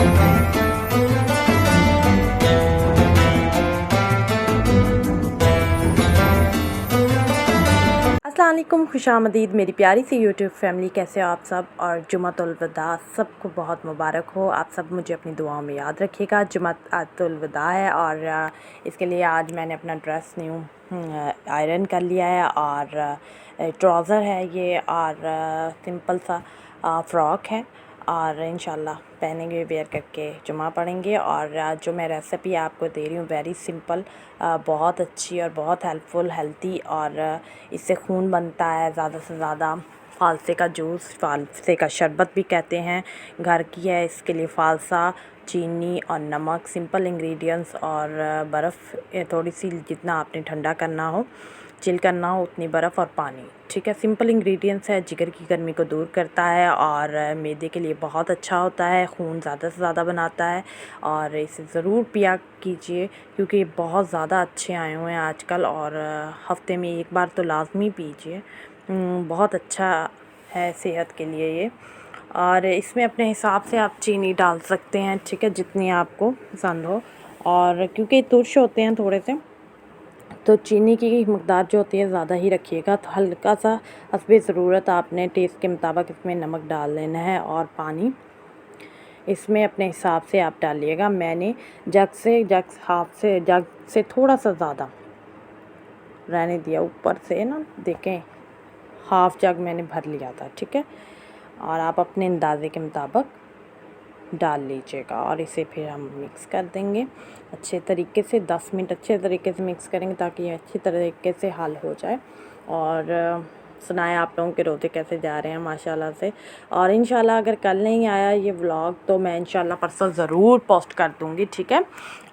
अस्सलाम वालेकुम, खुशामदीद मेरी प्यारी सी यूट्यूब फैमिली। कैसे हो आप सब? और जुमातुल विदा सबको बहुत मुबारक हो। आप सब मुझे अपनी दुआओं में याद रखिएगा। जुमातुल विदा है और इसके लिए आज मैंने अपना ड्रेस न्यू आयरन कर लिया है और ट्राउज़र है ये और सिंपल सा फ़्रॉक है और इंशाल्लाह पहनेंगे, वेयर करके जुमा पढ़ेंगे। और जो मैं रेसिपी आपको दे रही हूँ वेरी सिंपल, बहुत अच्छी और बहुत हेल्पफुल, हेल्दी और इससे खून बनता है ज़्यादा से ज़्यादा। फ़ालसे का जूस, फ़ालसे का शरबत भी कहते हैं, घर की है। इसके लिए फ़ालसा, चीनी और नमक, सिंपल इंग्रेडिएंट्स और बर्फ़ थोड़ी सी, जितना आपने ठंडा करना हो, चिल करना हो उतनी बर्फ़ और पानी। ठीक है, सिंपल इंग्रेडिएंट्स है, जिगर की गर्मी को दूर करता है और मैदे के लिए बहुत अच्छा होता है, खून ज़्यादा से ज़्यादा बनाता है और इसे ज़रूर पिया कीजिए क्योंकि ये बहुत ज़्यादा अच्छे आए हुए हैं आजकल। और हफ़्ते में एक बार तो लाजमी पीजिए, बहुत अच्छा है सेहत के लिए ये। और इसमें अपने हिसाब से आप चीनी डाल सकते हैं, ठीक है, जितनी आपको पसंद हो। और क्योंकि तुर्श होते हैं थोड़े से, तो चीनी की मकदार जो होती है ज़्यादा ही रखिएगा। तो हल्का सा हस्बे ज़रूरत आपने टेस्ट के मुताबिक इसमें नमक डाल लेना है और पानी इसमें अपने हिसाब से आप डालिएगा। मैंने जग से थोड़ा सा ज़्यादा रहने दिया, ऊपर से ना देखें, हाफ़ जग मैंने भर लिया था, ठीक है। और आप अपने अंदाज़े के मुताबिक डाल लीजिएगा और इसे फिर हम मिक्स कर देंगे अच्छे तरीके से। 10 मिनट अच्छे तरीके से मिक्स करेंगे ताकि ये अच्छी तरीके से हल हो जाए। और सुनाए आप लोगों के रोज़े कैसे जा रहे हैं माशाल्लाह से। और इंशाल्लाह अगर कल नहीं आया ये व्लॉग तो मैं इंशाल्लाह परसों ज़रूर पोस्ट कर दूँगी, ठीक है।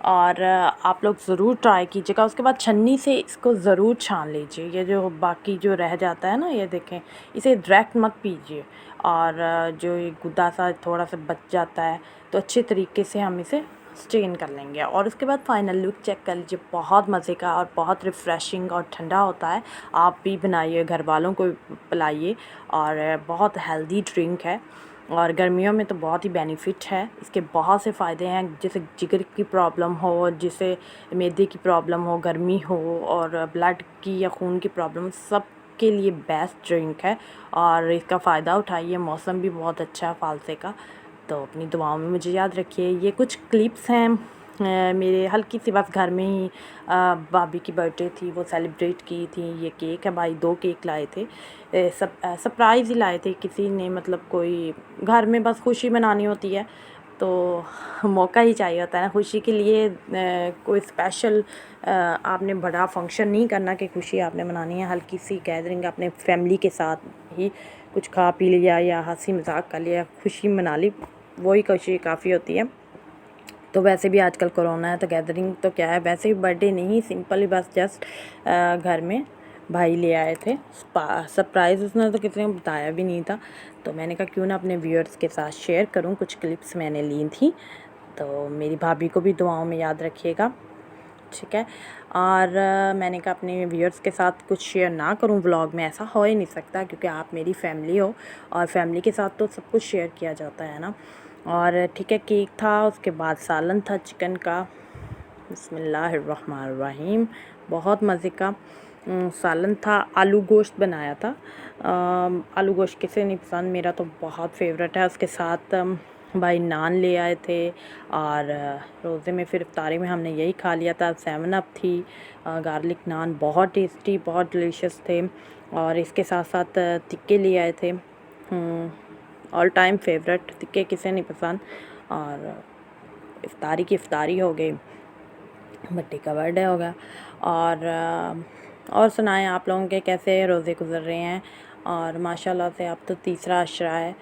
और आप लोग ज़रूर ट्राई कीजिएगा। उसके बाद छन्नी से इसको ज़रूर छान लीजिए, ये जो बाकी जो रह जाता है ना, ये देखें, इसे डायरेक्ट मत पीजिए। और जो ये गुद्दा सा थोड़ा सा बच जाता है तो अच्छे तरीके से हम इसे स्ट्रेन कर लेंगे। और उसके बाद फ़ाइनल लुक चेक कर लीजिए, बहुत मज़े का और बहुत रिफ़्रेशिंग और ठंडा होता है। आप भी बनाइए, घर वालों को पिलाइए और बहुत हेल्दी ड्रिंक है और गर्मियों में तो बहुत ही बेनिफिट है। इसके बहुत से फ़ायदे हैं, जैसे जिगर की प्रॉब्लम हो, जिसे मैदे की प्रॉब्लम हो, गर्मी हो और ब्लड की या खून की प्रॉब्लम, सब के लिए बेस्ट ड्रिंक है और इसका फ़ायदा उठाइए। मौसम भी बहुत अच्छा है फ़ालसे का, तो अपनी दुआओं में मुझे याद रखिए। ये कुछ क्लिप्स हैं मेरे हल्की सी, बस घर में ही भाभी की बर्थडे थी, वो सेलिब्रेट की थी। ये केक है, भाई 2 केक लाए थे, सरप्राइज़ ही लाए थे किसी ने, मतलब कोई घर में बस खुशी मनानी होती है तो मौका ही चाहिए होता है ना खुशी के लिए। कोई स्पेशल आपने बड़ा फंक्शन नहीं करना कि खुशी आपने मनानी है, हल्की सी गैदरिंग अपने फैमिली के साथ ही कुछ खा पी लिया या हंसी मजाक कर लिया, खुशी मना ली, वही खुशी काफ़ी होती है। तो वैसे भी आजकल कोरोना है तो गैदरिंग तो क्या है, वैसे भी बर्थडे नहीं, सिंपल ही बस जस्ट घर में भाई ले आए थे सरप्राइज़। उसने तो किसी ने बताया भी नहीं था, तो मैंने कहा क्यों ना अपने व्यूअर्स के साथ शेयर करूं। कुछ क्लिप्स मैंने ली थी, तो मेरी भाभी को भी दुआओं में याद रखिएगा, ठीक है। और मैंने कहा अपने व्यूअर्स के साथ कुछ शेयर ना करूं व्लॉग में, ऐसा हो ही नहीं सकता क्योंकि आप मेरी फैमिली हो और फैमिली के साथ तो सब कुछ शेयर किया जाता है ना। और ठीक है, केक था, उसके बाद सालन था चिकन का, बिस्मिल्लाहिर्रहमानिर्रहीम, बहुत मज़े का सालन था। आलू गोश्त बनाया था, आलू गोश्त किसे नहीं पसंद, मेरा तो बहुत फेवरेट है। उसके साथ भाई नान ले आए थे और रोज़े में फिर इफ्तारी में हमने यही खा लिया था। 7 अप थी, गार्लिक नान बहुत टेस्टी, बहुत डिलीशियस थे। और इसके साथ साथ टिक्के ले आए थे, ऑल टाइम फेवरेट, टिक्के किसे नहीं पसंद। और इफ्तारी की इफ्तारी हो गई, बट्टी का बर्थडे हो गया। और सुनाएं आप लोगों के कैसे रोज़े गुज़र रहे हैं। और माशाल्लाह से अब तो तीसरा अशरा है,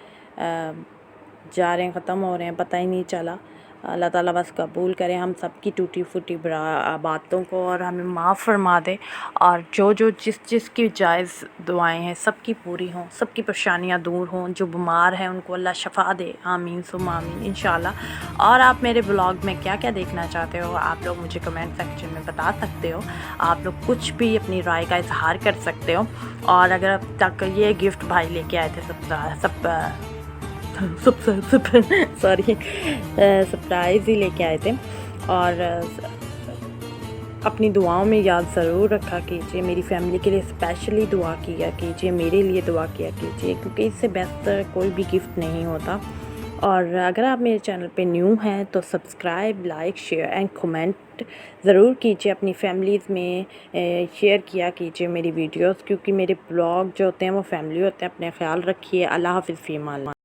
जा रहे हैं, ख़त्म हो रहे हैं, पता ही नहीं चला। अल्लाह ताला बस कबूल करें हम सब की टूटी फूटी बातों को और हमें माफ़ फरमा दे। और जो जिस की जायज़ दुआएं हैं सबकी पूरी हों, सबकी परेशानियां दूर हों, जो बीमार हैं उनको अल्लाह शफ़ा दे, आमीन सुम्मा आमीन इंशाल्लाह। और आप मेरे ब्लॉग में क्या क्या देखना चाहते हो आप लोग मुझे कमेंट सेक्शन में बता सकते हो। आप लोग कुछ भी अपनी राय का इजहार कर सकते हो। और अगर अब तक ये गिफ्ट भाई लेके आए थे सब सरप्राइज़ ही लेके आए थे। और अपनी दुआओं में याद ज़रूर रखा कीजिए, मेरी फैमिली के लिए स्पेशली दुआ किया कीजिए, मेरे लिए दुआ किया कीजिए, क्योंकि इससे बेहतर कोई भी गिफ्ट नहीं होता। और अगर आप मेरे चैनल पे न्यू हैं तो subscribe, like, share and comment ज़रूर कीजिए। अपनी फैमिलीज़ में शेयर किया कीजिए मेरी वीडियोस, क्योंकि मेरे ब्लॉग जो होते हैं वो फैमिली होते हैं। अपने ख्याल रखिए। अल्लाह हाफ़िज़ फ़ी अमान।